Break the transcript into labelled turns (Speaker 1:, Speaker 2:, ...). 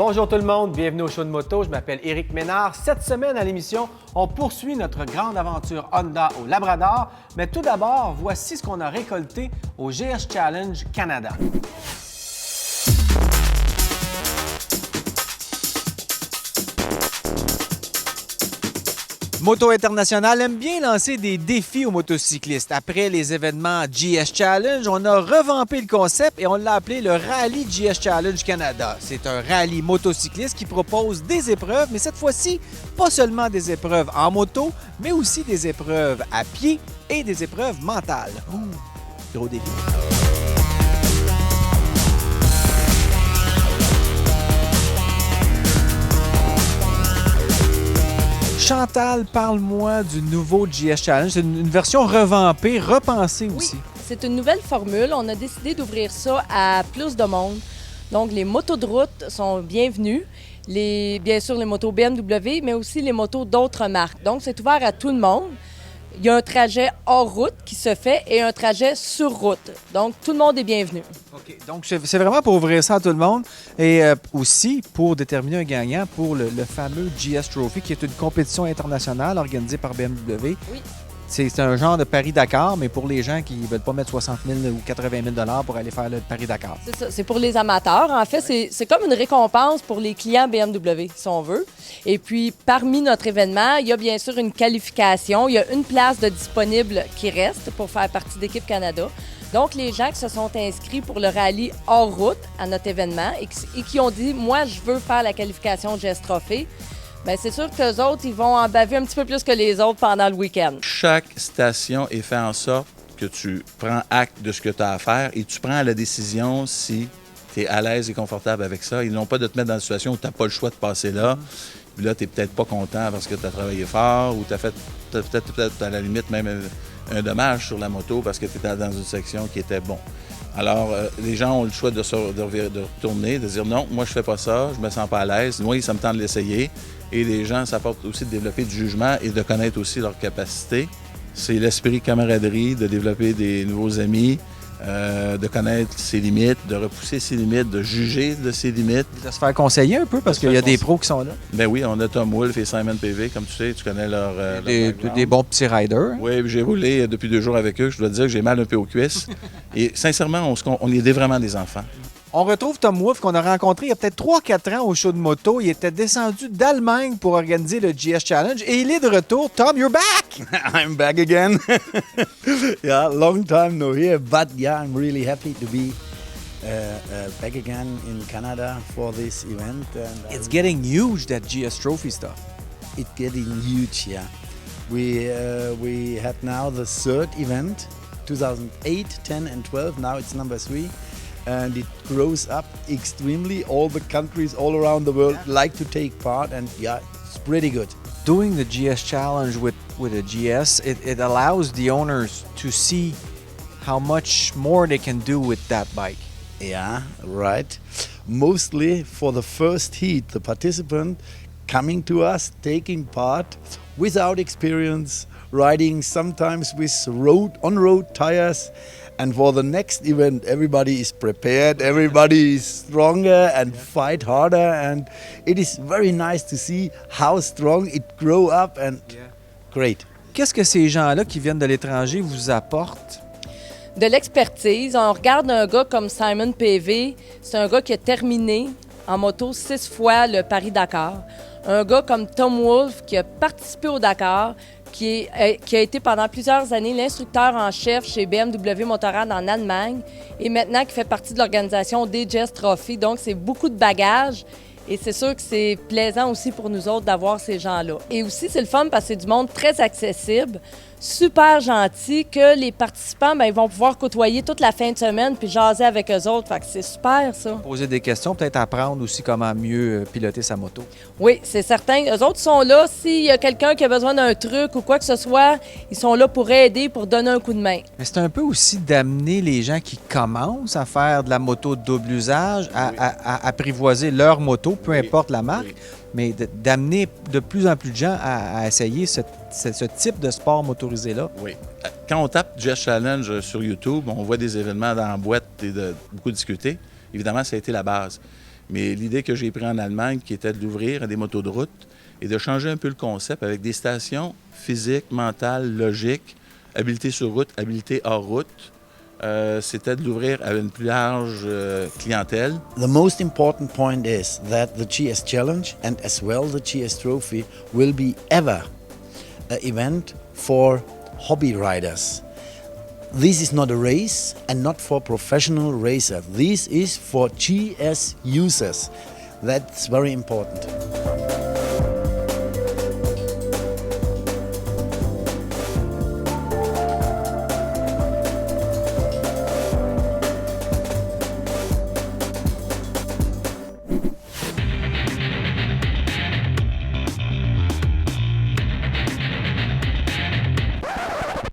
Speaker 1: Bonjour tout le monde, bienvenue au show de moto. Je m'appelle Éric Ménard. Cette semaine à l'émission, on poursuit notre grande aventure Honda au Labrador. Mais tout d'abord, voici ce qu'on a récolté au GS Challenge Canada. Moto International aime bien lancer des défis aux motocyclistes. Après les événements GS Challenge, on a revampé le concept et on l'a appelé le Rallye GS Challenge Canada. C'est un rallye motocycliste qui propose des épreuves, mais cette fois-ci, pas seulement des épreuves en moto, mais aussi des épreuves à pied et des épreuves mentales. Ouh, gros défi. Chantal, parle-moi du nouveau GS Challenge. C'est une version revampée, repensée aussi.
Speaker 2: Oui, c'est une nouvelle formule. On a décidé d'ouvrir ça à plus de monde. Donc, les motos de route sont bienvenues. Bien sûr, les motos BMW, mais aussi les motos d'autres marques. Donc, c'est ouvert à tout le monde. Il y a un trajet hors route qui se fait et un trajet sur route. Donc, tout le monde est bienvenu.
Speaker 1: OK. Donc, c'est vraiment pour ouvrir ça à tout le monde et aussi pour déterminer un gagnant pour le fameux GS Trophy, qui est une compétition internationale organisée par BMW.
Speaker 2: Oui.
Speaker 1: C'est un genre de Paris-Dakar, mais pour les gens qui ne veulent pas mettre 60 000 ou 80 000 pour aller faire le Paris-Dakar.
Speaker 2: C'est ça, c'est pour les amateurs. En fait, c'est comme une récompense pour les clients BMW, si on veut. Et puis, parmi notre événement, il y a bien sûr une qualification. Il y a une place de disponible qui reste pour faire partie d'Équipe Canada. Donc, les gens qui se sont inscrits pour le rallye hors route à notre événement et qui ont dit « Moi, je veux faire la qualification GS Trophy », bien, c'est sûr qu'eux autres, ils vont en baver un petit peu plus que les autres pendant le week-end.
Speaker 3: Chaque station est fait en sorte que tu prends acte de ce que tu as à faire et tu prends la décision si tu es à l'aise et confortable avec ça. Ils n'ont pas de te mettre dans une situation où tu n'as pas le choix de passer là. Puis là, tu n'es peut-être pas content parce que tu as travaillé fort ou tu as fait peut-être à la limite même un dommage sur la moto parce que tu étais dans une section qui était bon. Alors, les gens ont le choix de retourner, de dire non, moi je fais pas ça, je me sens pas à l'aise, moi ça me tente de l'essayer. Et les gens, ça apporte aussi de développer du jugement et de connaître aussi leurs capacités. C'est l'esprit camaraderie, de développer des nouveaux amis, de connaître ses limites, de repousser ses limites, de juger de ses limites.
Speaker 1: De se faire conseiller un peu parce qu'il y a des pros qui sont là.
Speaker 3: Ben oui, on a Tom Wolfe et Simon PV, comme tu sais, tu connais leur
Speaker 1: Des bons petits riders.
Speaker 3: Oui, j'ai roulé depuis 2 jours avec eux. Je dois te dire que j'ai mal un peu aux cuisses. Et sincèrement, on est vraiment des enfants.
Speaker 1: On retrouve Tom Wolfe qu'on a rencontré il y a peut-être 3-4 ans au show de moto. Il était descendu d'Allemagne pour organiser le GS Challenge et il est de retour. Tom, you're back!
Speaker 4: I'm back again. Yeah, long time no here, but yeah, I'm really happy to be back again in Canada for this event. And
Speaker 1: It's getting huge, that GS Trophy stuff.
Speaker 4: it's getting huge, yeah. We had now the third event, 2008, 10 and 12. Now it's number 3. And it grows up extremely. All the countries all around the world like to take part, and yeah, it's pretty good.
Speaker 1: Doing the GS Challenge with a GS, it allows the owners to see how much more they can do with that bike.
Speaker 4: Yeah, right. Mostly for the first heat, the participant coming to us, taking part without experience, riding sometimes with on-road tires. And for the next event, everybody is prepared, everybody is stronger and fight harder. And it is very nice to see how strong it grow up and great.
Speaker 1: Qu'est-ce que ces gens-là qui viennent de l'étranger vous apportent?
Speaker 2: De l'expertise. On regarde un gars comme Simon PV. C'est un gars qui a terminé en moto 6 fois le Paris-Dakar. Un gars comme Tom Wolfe qui a participé au Dakar, qui a été pendant plusieurs années l'instructeur en chef chez BMW Motorrad en Allemagne et maintenant qui fait partie de l'organisation GS Trophy. Donc, c'est beaucoup de bagages et c'est sûr que c'est plaisant aussi pour nous autres d'avoir ces gens-là. Et aussi, c'est le fun parce que c'est du monde très accessible, super gentil, que les participants, bien, ils vont pouvoir côtoyer toute la fin de semaine puis jaser avec eux autres. Fait que c'est super, ça.
Speaker 1: Poser des questions, peut-être apprendre aussi comment mieux piloter sa moto.
Speaker 2: Oui, c'est certain. Eux autres sont là. S'il y a quelqu'un qui a besoin d'un truc ou quoi que ce soit, ils sont là pour aider, pour donner un coup de main.
Speaker 1: Mais c'est un peu aussi d'amener les gens qui commencent à faire de la moto de double usage, à apprivoiser leur moto, peu importe la marque, mais d'amener de plus en plus de gens à essayer ce type de sport motorisé-là.
Speaker 3: Oui. Quand on tape GS Challenge sur YouTube, on voit des événements dans la boîte et beaucoup discuter. Évidemment, ça a été la base. Mais l'idée que j'ai prise en Allemagne, qui était de l'ouvrir à des motos de route et de changer un peu le concept avec des stations physiques, mentales, logiques, habileté sur route, habileté hors route, c'était de l'ouvrir à une plus large clientèle.
Speaker 4: The most important point is that the GS Challenge and as well the GS Trophy will be ever an event for hobby riders. This is not a race and not for professional racers. This is for GS users. That's very important.